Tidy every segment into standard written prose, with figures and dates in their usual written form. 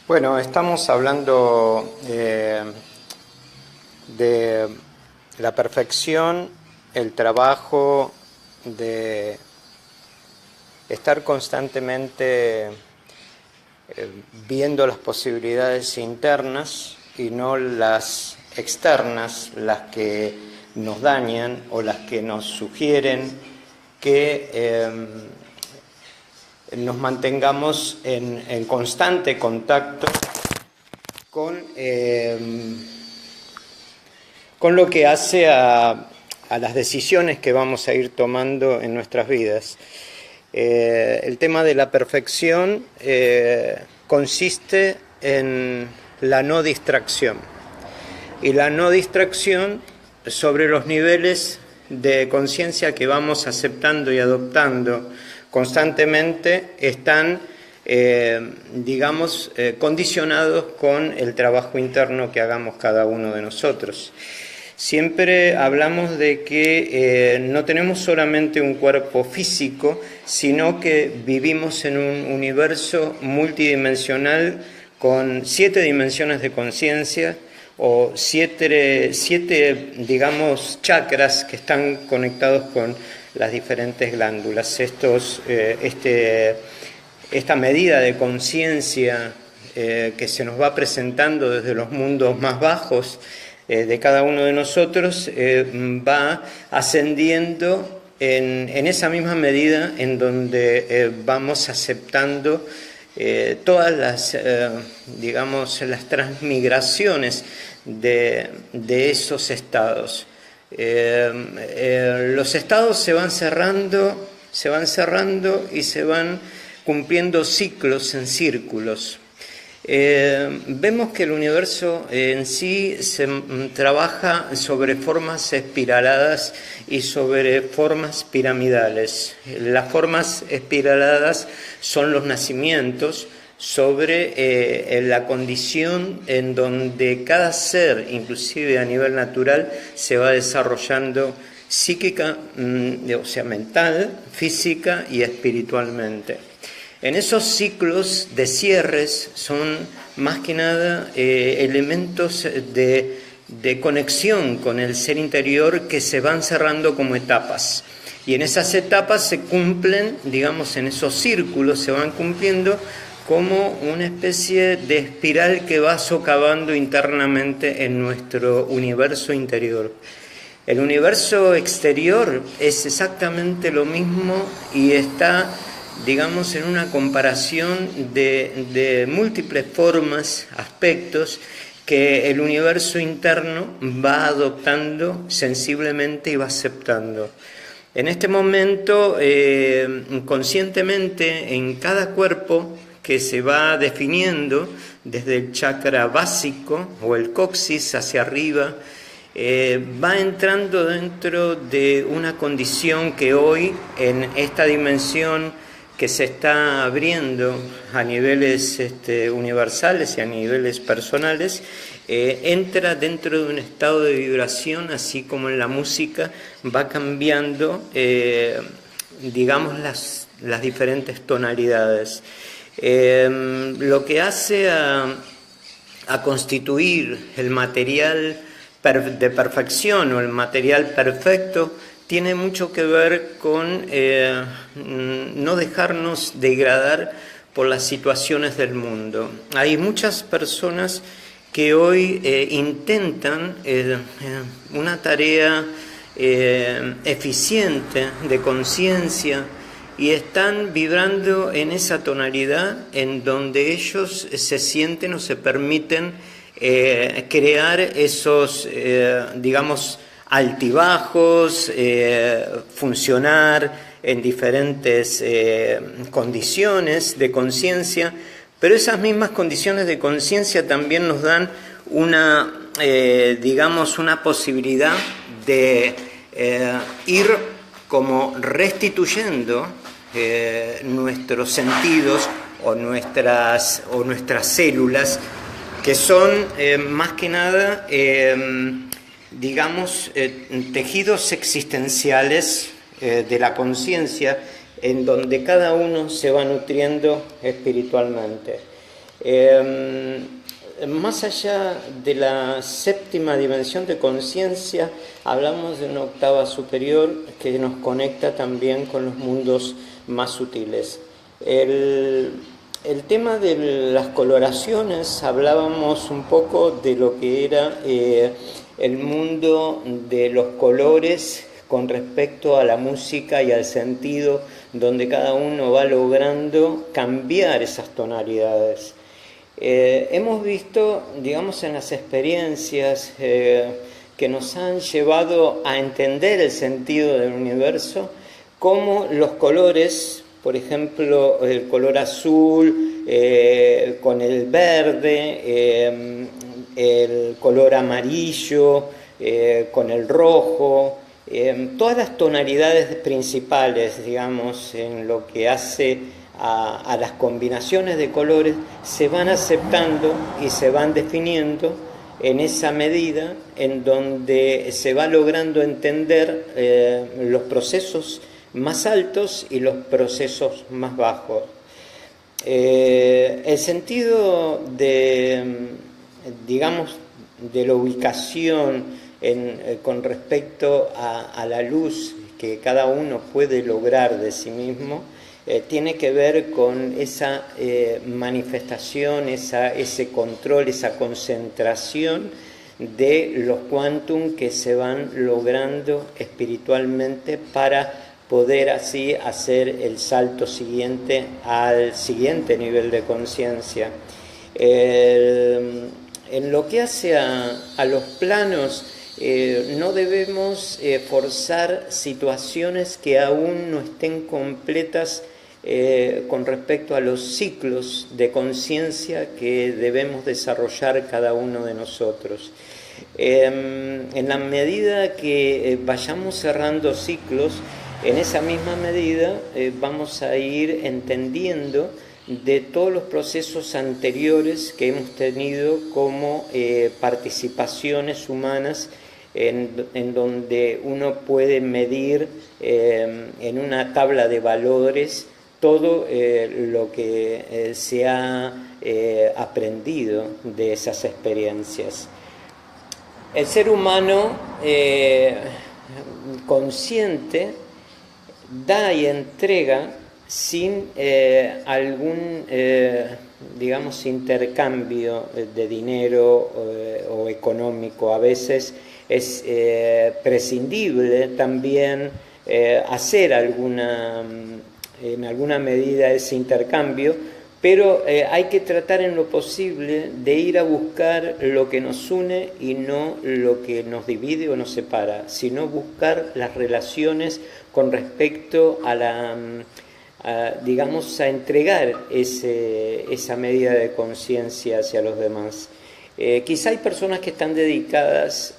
Bueno, estamos hablando de la perfección, el trabajo de estar constantemente viendo las posibilidades internas y no las externas, las que nos dañan o las que nos sugieren que nos mantengamos en constante contacto con lo que hace a las decisiones que vamos a ir tomando en nuestras vidas. El tema de la perfección consiste en la no distracción. Y la no distracción sobre los niveles de conciencia que vamos aceptando y adoptando constantemente están, condicionados con el trabajo interno que hagamos cada uno de nosotros. Siempre hablamos de que no tenemos solamente un cuerpo físico, sino que vivimos en un universo multidimensional con 7 dimensiones de conciencia o siete chakras que están conectados con las diferentes glándulas. Esta medida de conciencia que se nos va presentando desde los mundos más bajos de cada uno de nosotros va ascendiendo en esa misma medida en donde vamos aceptando todas las transmigraciones de esos estados. Los estados se van cerrando y se van cumpliendo ciclos en círculos. Vemos que el universo en sí se trabaja sobre formas espiraladas y sobre formas piramidales. Las formas espiraladas son los nacimientos, sobre la condición en donde cada ser, inclusive a nivel natural, se va desarrollando psíquica, mental, física y espiritualmente. En esos ciclos de cierres son más que nada elementos de conexión con el ser interior que se van cerrando como etapas. Y en esas etapas se cumplen, en esos círculos se van cumpliendo como una especie de espiral que va socavando internamente en nuestro universo interior. El universo exterior es exactamente lo mismo y está, en una comparación de múltiples formas, aspectos que el universo interno va adoptando sensiblemente y va aceptando. En este momento, conscientemente, en cada cuerpo que se va definiendo desde el chakra básico o el coxis hacia arriba, va entrando dentro de una condición que hoy, en esta dimensión que se está abriendo a niveles universales y a niveles personales, entra dentro de un estado de vibración, así como en la música va cambiando, las diferentes tonalidades. Lo que hace a constituir el material de perfección o el material perfecto tiene mucho que ver con no dejarnos degradar por las situaciones del mundo. Hay muchas personas que hoy intentan una tarea eficiente de conciencia y están vibrando en esa tonalidad en donde ellos se sienten o se permiten crear esos, altibajos, funcionar en diferentes condiciones de conciencia, pero esas mismas condiciones de conciencia también nos dan una posibilidad de ir como restituyendo nuestros sentidos o nuestras células, que son más que nada tejidos existenciales de la conciencia, en donde cada uno se va nutriendo espiritualmente. Más allá de la séptima dimensión de conciencia, hablamos de una octava superior que nos conecta también con los mundos más sutiles. El tema de las coloraciones, hablábamos un poco de lo que era el mundo de los colores con respecto a la música y al sentido, donde cada uno va logrando cambiar esas tonalidades. Hemos visto, digamos, en las experiencias que nos han llevado a entender el sentido del universo, cómo los colores, por ejemplo, el color azul con el verde, el color amarillo con el rojo, todas las tonalidades principales, digamos, en lo que hace a las combinaciones de colores, se van aceptando y se van definiendo en esa medida en donde se va logrando entender los procesos más altos y los procesos más bajos. El sentido de, digamos, de la ubicación con respecto a la luz que cada uno puede lograr de sí mismo, tiene que ver con esa manifestación, ese control, esa concentración de los quantum que se van logrando espiritualmente para poder así hacer el salto siguiente al siguiente nivel de conciencia. En lo que hace a los planos, no debemos forzar situaciones que aún no estén completas con respecto a los ciclos de conciencia que debemos desarrollar cada uno de nosotros. En la medida que vayamos cerrando ciclos, en esa misma medida vamos a ir entendiendo de todos los procesos anteriores que hemos tenido como participaciones humanas en donde uno puede medir en una tabla de valores todo lo que se ha aprendido de esas experiencias. El ser humano consciente da y entrega sin algún, digamos, intercambio de dinero o económico. A veces es prescindible también hacer en alguna medida ese intercambio, pero hay que tratar en lo posible de ir a buscar lo que nos une y no lo que nos divide o nos separa, sino buscar las relaciones con respecto a digamos, a entregar esa medida de conciencia hacia los demás. Quizá hay personas que están dedicadas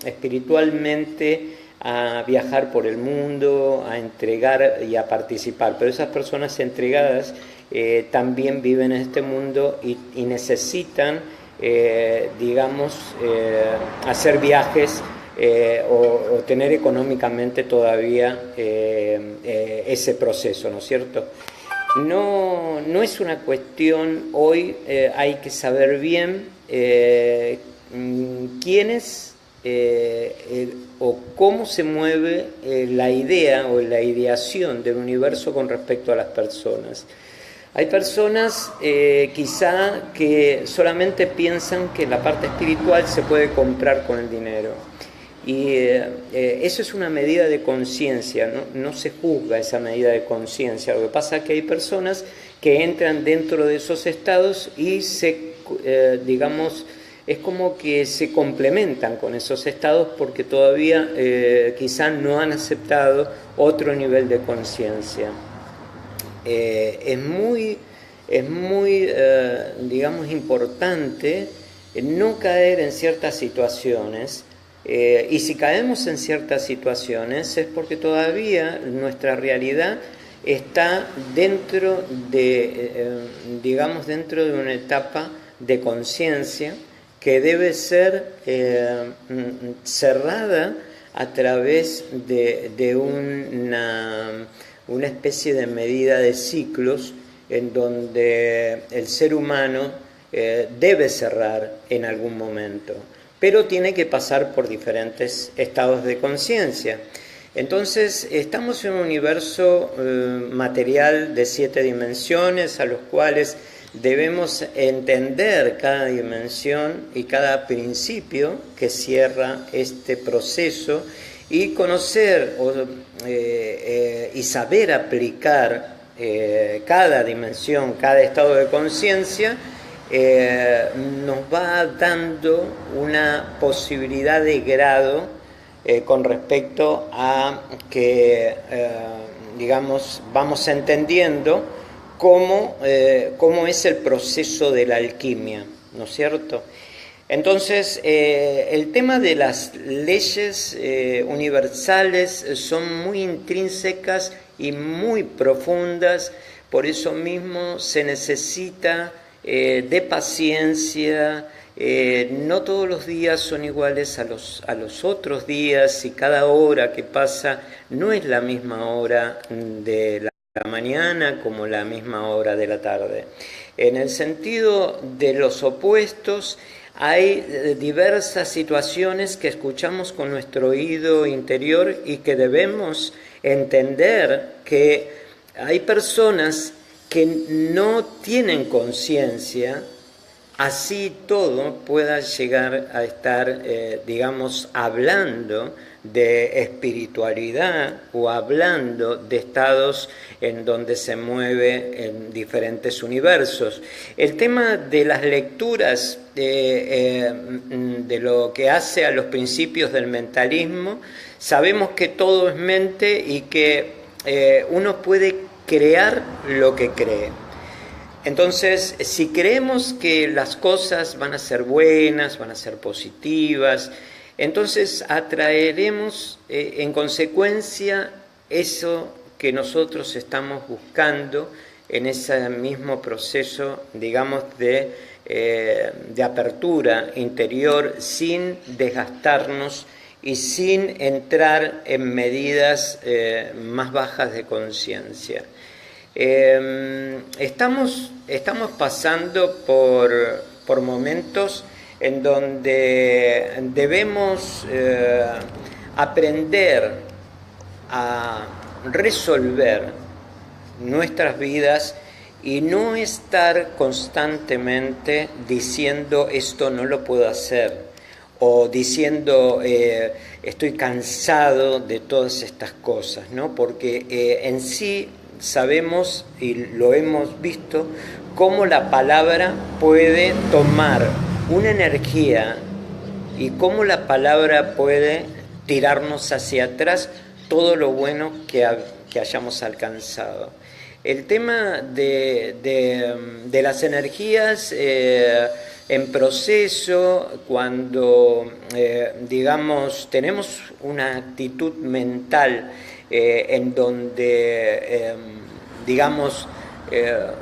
espiritualmente a viajar por el mundo, a entregar y a participar, pero esas personas entregadas también viven en este mundo y necesitan, digamos, hacer viajes o tener económicamente todavía ese proceso, ¿no es cierto? No es una cuestión, hoy hay que saber bien quiénes o cómo se mueve la idea o la ideación del universo con respecto a las personas. Hay personas quizá que solamente piensan que la parte espiritual se puede comprar con el dinero. Y eso es una medida de conciencia, no se juzga esa medida de conciencia. Lo que pasa es que hay personas que entran dentro de esos estados y digamos, es como que se complementan con esos estados porque todavía quizás no han aceptado otro nivel de conciencia. Es muy digamos, importante no caer en ciertas situaciones. Y si caemos en ciertas situaciones es porque todavía nuestra realidad está dentro digamos, dentro de una etapa de conciencia que debe ser cerrada a través de una especie de medida de ciclos en donde el ser humano debe cerrar en algún momento, pero tiene que pasar por diferentes estados de conciencia. Entonces, estamos en un universo material de 7 dimensiones, a los cuales debemos entender cada dimensión y cada principio que cierra este proceso y conocer y saber aplicar cada dimensión, cada estado de conciencia, nos va dando una posibilidad de grado con respecto a que, digamos, vamos entendiendo cómo es el proceso de la alquimia, ¿no es cierto? Entonces, el tema de las leyes universales son muy intrínsecas y muy profundas, por eso mismo se necesita de paciencia. No todos los días son iguales a los otros días, y cada hora que pasa no es la misma hora de la mañana como la misma hora de la tarde. En el sentido de los opuestos, hay diversas situaciones que escuchamos con nuestro oído interior y que debemos entender que hay personas que no tienen conciencia, así todo pueda llegar a estar, digamos, hablando de espiritualidad o hablando de estados en donde se mueve en diferentes universos. El tema de las lecturas de lo que hace a los principios del mentalismo, sabemos que todo es mente y que uno puede crear lo que cree. Entonces, si creemos que las cosas van a ser buenas, van a ser positivas, entonces atraeremos en consecuencia eso que nosotros estamos buscando en ese mismo proceso, digamos, de apertura interior, sin desgastarnos y sin entrar en medidas más bajas de conciencia. Estamos pasando por momentos en donde debemos aprender a resolver nuestras vidas y no estar constantemente diciendo esto no lo puedo hacer, o diciendo estoy cansado de todas estas cosas, ¿no? Porque en sí sabemos y lo hemos visto cómo la palabra puede tomar una energía y cómo la palabra puede tirarnos hacia atrás todo lo bueno que hayamos alcanzado. El tema de las energías en proceso, cuando digamos tenemos una actitud mental en donde digamos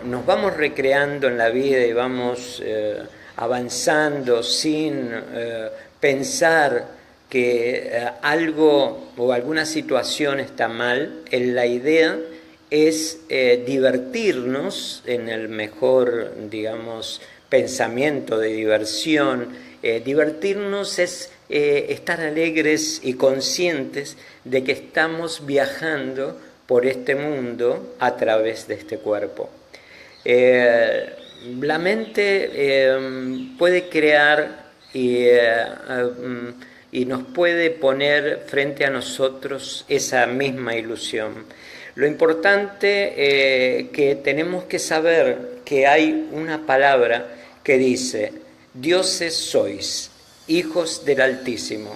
nos vamos recreando en la vida y vamos avanzando sin pensar que algo o alguna situación está mal. La idea es divertirnos en el mejor, digamos, pensamiento de diversión. Divertirnos es estar alegres y conscientes de que estamos viajando por este mundo a través de este cuerpo. La mente puede crear y nos puede poner frente a nosotros esa misma ilusión. Lo importante que tenemos que saber que hay una palabra que dice: dioses sois, hijos del Altísimo.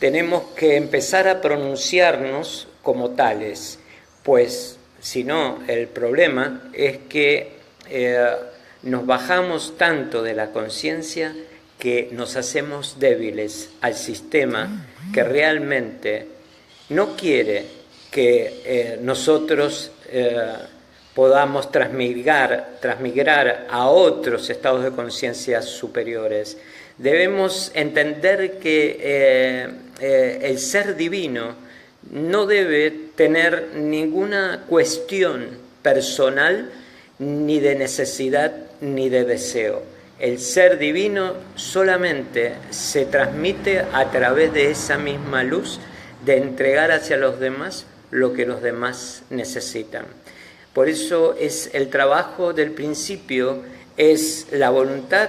Tenemos que empezar a pronunciarnos como tales, pues si no, el problema es que nos bajamos tanto de la conciencia que nos hacemos débiles al sistema, que realmente no quiere que nosotros podamos transmigrar a otros estados de conciencia superiores. Debemos entender que el ser divino no debe tener ninguna cuestión personal ni de necesidad, ni de deseo. El ser divino solamente se transmite a través de esa misma luz, de entregar hacia los demás lo que los demás necesitan. Por eso es el trabajo del principio, es la voluntad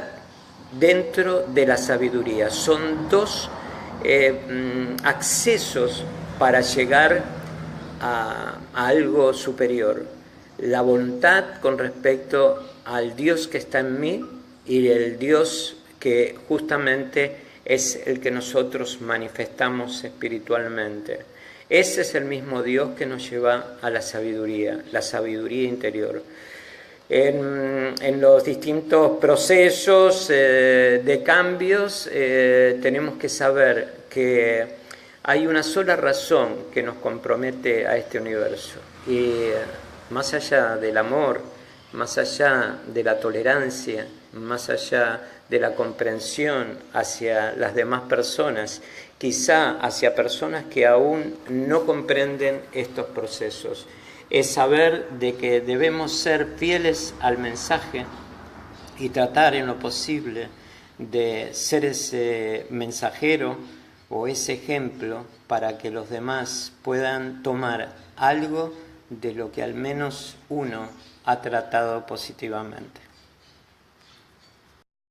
dentro de la sabiduría. Son dos accesos para llegar a algo superior. La voluntad con respecto al Dios que está en mí y el Dios que justamente es el que nosotros manifestamos espiritualmente. Ese es el mismo Dios que nos lleva a la sabiduría interior. En los distintos procesos de cambios tenemos que saber que hay una sola razón que nos compromete a este universo. Y más allá del amor, más allá de la tolerancia, más allá de la comprensión hacia las demás personas, quizá hacia personas que aún no comprenden estos procesos, es saber de que debemos ser fieles al mensaje y tratar en lo posible de ser ese mensajero o ese ejemplo para que los demás puedan tomar algo de lo que al menos uno ha tratado positivamente.